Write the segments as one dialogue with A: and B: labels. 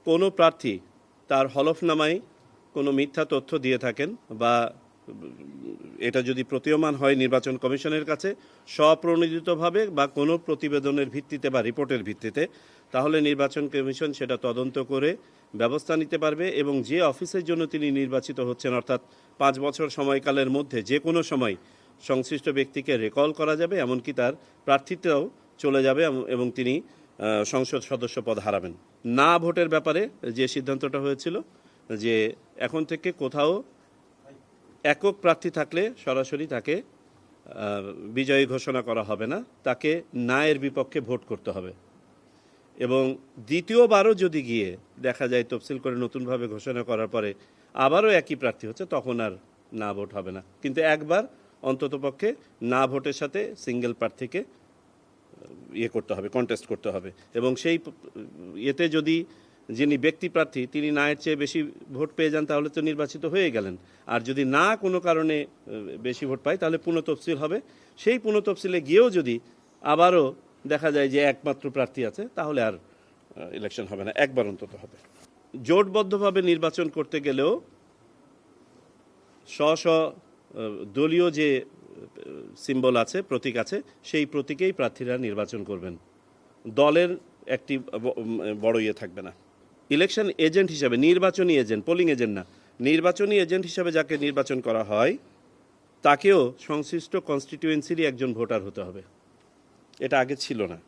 A: কোনো প্রার্থী তার হলফনামায় কোনো মিথ্যা তথ্য দিয়ে থাকেন বা এটা যদি প্রতীয়মান হয় নির্বাচন কমিশনের কাছে স্বপ্রণোদিতভাবে বা কোনো প্রতিবেদনের ভিত্তিতে বা রিপোর্টের ভিত্তিতে, তাহলে নির্বাচন কমিশন সেটা তদন্ত করে ব্যবস্থা নিতে পারবে এবং যে অফিসের জন্য তিনি নির্বাচিত হচ্ছেন, অর্থাৎ 5 বছর সময়কালের মধ্যে যে কোনো সময় সংশ্লিষ্ট ব্যক্তিকে রিকল করা যাবে, এমনকি তার প্রার্থিতাও চলে যাবে এবং তিনি সংসদ সদস্য পদ হারাবেন। না ভোটের ব্যাপারে যে সিদ্ধান্তটা হয়েছিল যে এখন থেকে কোথাও একক প্রার্থী থাকলে সরাসরি তাকে বিজয়ী ঘোষণা করা হবে না, তাকে না এর বিপক্ষে ভোট করতে হবে এবং দ্বিতীয়বারও যদি গিয়ে দেখা যায় তফসিল করে নতুনভাবে ঘোষণা করার পরে আবারও একই প্রার্থী হচ্ছে, তখন আর না ভোট হবে না। কিন্তু একবার অন্ততপক্ষে না ভোটের সাথে সিঙ্গেল প্রার্থীকে করতে হবে, কন্টেস্ট করতে হবে এবং সেই এতে যদি যিনি ব্যক্তি প্রার্থী তিনি না এর চেয়ে বেশি ভোট পেয়ে যান তাহলে তো নির্বাচিত হয়ে গেলেন, আর যদি না কোনো কারণে বেশি ভোট পায় তাহলে পুনঃতফসিল হবে। সেই পুনঃতফসিলে গিয়েও যদি আবারও দেখা যায় যে একমাত্র প্রার্থী আছে তাহলে আর ইলেকশন হবে না, একবার অন্তত হবে। জোটবদ্ধভাবে নির্বাচন করতে গেলেও স্ব দলীয় যে সিম্বল আছে, প্রতীক আছে, সেই প্রতীকেই প্রার্থীরা নির্বাচন করবেন, দলের একটি বড় থাকবে না। ইলেকশন এজেন্ট হিসাবে, নির্বাচনী এজেন্ট, পোলিং এজেন্ট না, নির্বাচনী এজেন্ট হিসাবে যাকে নির্বাচন করা হয় তাকেও সংশ্লিষ্ট কনস্টিটিউয়েন্সিরই একজন ভোটার হতে হবে। এটা আগে ছিল না।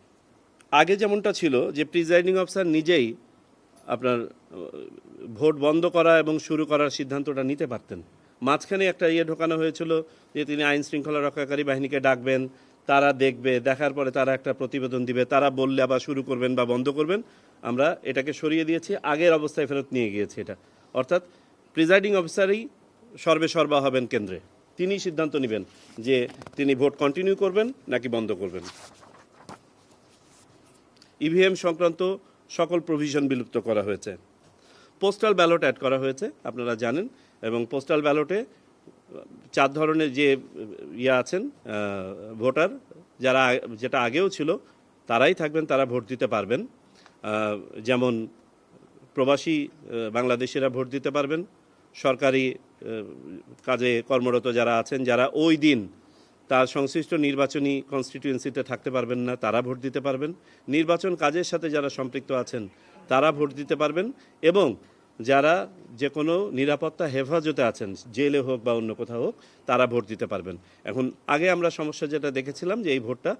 A: আগে যেমনটা ছিল যে প্রিজাইডিং অফিসার নিজেই আপনার ভোট বন্ধ করা এবং শুরু করার সিদ্ধান্তটা নিতে পারতেন। মাঝখানে একটা ঢোকানো হয়েছিল যে তিনি আইন শৃঙ্খলা রক্ষাকারী বাহিনীকে ডাকবেন, তারা দেখবে, দেখার পরে তারা একটা প্রতিবেদন দিবে, তারা বললে আবার শুরু করবেন বা বন্ধ করবেন। আমরা এটাকে সরিয়ে দিয়েছি, আগের অবস্থায় ফেরত নিয়ে গিয়েছি এটা। অর্থাৎ প্রিজাইডিং অফিসারই সর্বা হবেন কেন্দ্রে, তিনি সিদ্ধান্ত নেবেন যে তিনি ভোট কন্টিনিউ করবেন নাকি বন্ধ করবেন। ইভিএম সংক্রান্ত সকল প্রভিশন বিলুপ্ত করা হয়েছে। পোস্টাল ব্যালট অ্যাড করা হয়েছে, আপনারা জানেন, এবং পোস্টাল ব্যালটে 4 ধরনের যে আছেন ভোটার, যারা যেটা আগেও ছিল তারাই থাকবেন, তারা ভোট দিতে পারবেন। যেমন প্রবাসী বাংলাদেশিরা ভোট দিতে পারবেন, সরকারি কাজে কর্মরত যারা আছেন, যারা ওই দিন তার সংশ্লিষ্ট নির্বাচনী কনস্টিটিউয়েন্সিতে থাকতে পারবেন না, তারা ভোট দিতে পারবেন। নির্বাচন কাজের সাথে যারা সম্পৃক্ত আছেন তারা ভোট দিতে পারবেন এবং যারা যে কোনো নিরাপত্তা হেফাজতে আছেন, জেলে হোক বা অন্য কোথাও হোক, তারা ভোট দিতে পারবেন। এখন আগে আমরা সমস্যা যেটা দেখেছিলাম যে এই ভোটটা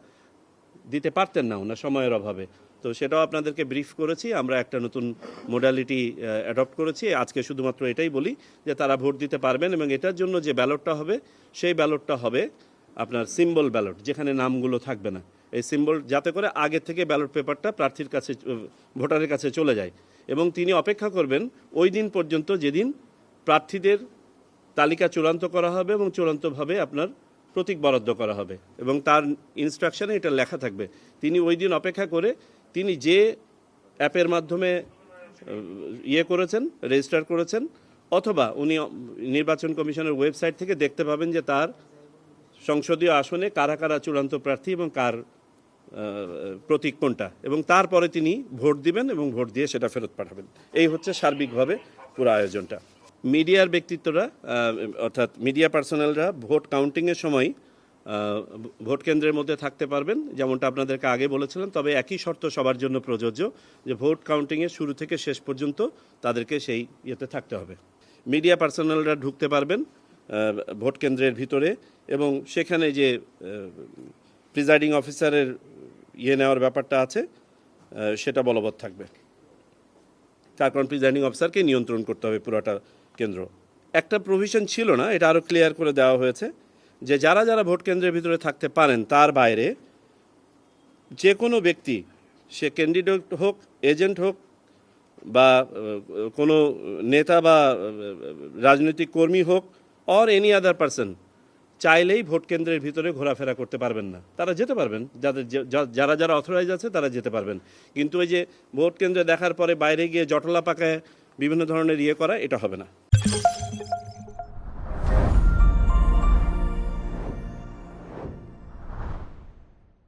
A: দিতে পারতেন না ওনার সময়ের অভাবে, তো সেটাও আপনাদেরকে ব্রিফ করেছি। আমরা একটা নতুন মোডালিটি অ্যাডপ্ট করেছি। আজকে শুধুমাত্র এটাই বলি যে তারা ভোট দিতে পারবেন এবং এটার জন্য যে ব্যালটটা হবে সেই ব্যালটটা হবে আপনার সিম্বল ব্যালট, যেখানে নামগুলো থাকবে না। এই সিম্বল যাতে করে আগে থেকে ব্যালট পেপারটা প্রার্থীর কাছে, ভোটারের কাছে চলে যায় এবং তিনি অপেক্ষা করবেন ওই দিন পর্যন্ত যেদিন প্রার্থীদের তালিকা চূড়ান্ত করা হবে এবং চূড়ান্তভাবে আপনার প্রতীক বরাদ্দ করা হবে এবং তার ইনস্ট্রাকশনে এটা লেখা থাকবে। তিনি ওই দিন অপেক্ষা করে তিনি যে অ্যাপের মাধ্যমে করেছেন, রেজিস্টার করেছেন, অথবা উনি নির্বাচন কমিশনের ওয়েবসাইট থেকে দেখতে পাবেন যে তার সংসদীয় আসনে কারা কারা চূড়ান্ত প্রার্থী এবং কার প্রতীক কোনটা, এবং তারপরে তিনি ভোট দিবেন এবং ভোট দিয়ে সেটা ফেরত পাঠাবেন। এই হচ্ছে সার্বিকভাবে পুরো আয়োজনটা। মিডিয়ার ব্যক্তিত্বরা অর্থাৎ মিডিয়া পার্সোনালরা ভোট কাউন্টিংয়ের সময় ভোট কেন্দ্রের মধ্যে থাকতে পারবেন, যেমনটা আপনাদেরকে আগে বলেছিলাম, তবে একই শর্ত সবার জন্য প্রযোজ্য যে ভোট কাউন্টিংয়ের শুরু থেকে শেষ পর্যন্ত তাদেরকে সেই থাকতে হবে। মিডিয়া পার্সোনালরা ঢুকতে পারবেন ভোট কেন্দ্রের ভিতরে এবং সেখানে যে প্রিজাইডিং অফিসারের নেওয়ার ব্যাপারটা আছে সেটা বলবৎ থাকবে, তার কারণ প্রিজাইডিং অফিসারকে নিয়ন্ত্রণ করতে হবে পুরোটা কেন্দ্র। একটা প্রভিশন ছিল না, এটা আরও ক্লিয়ার করে দেওয়া হয়েছে যে যারা যারা ভোট কেন্দ্রের ভিতরে থাকতে পারেন তার বাইরে যে কোনো ব্যক্তি, সে ক্যান্ডিডেট হোক, এজেন্ট হোক বা কোনো নেতা বা রাজনৈতিক কর্মী হোক, অর এনি আদার পারসন, চাইলেই ভোট কেন্দ্রের ভিতরে ঘোরাফেরা করতে পারবেন না। তারা যেতে পারবেন, যারা যারা অথরাইজ আছে তারা যেতে পারবেন, কিন্তু ওই যে ভোট কেন্দ্রে দেখার পরে বাইরে গিয়ে জটলা পাকায় বিভিন্ন ধরনের করা, এটা হবে না।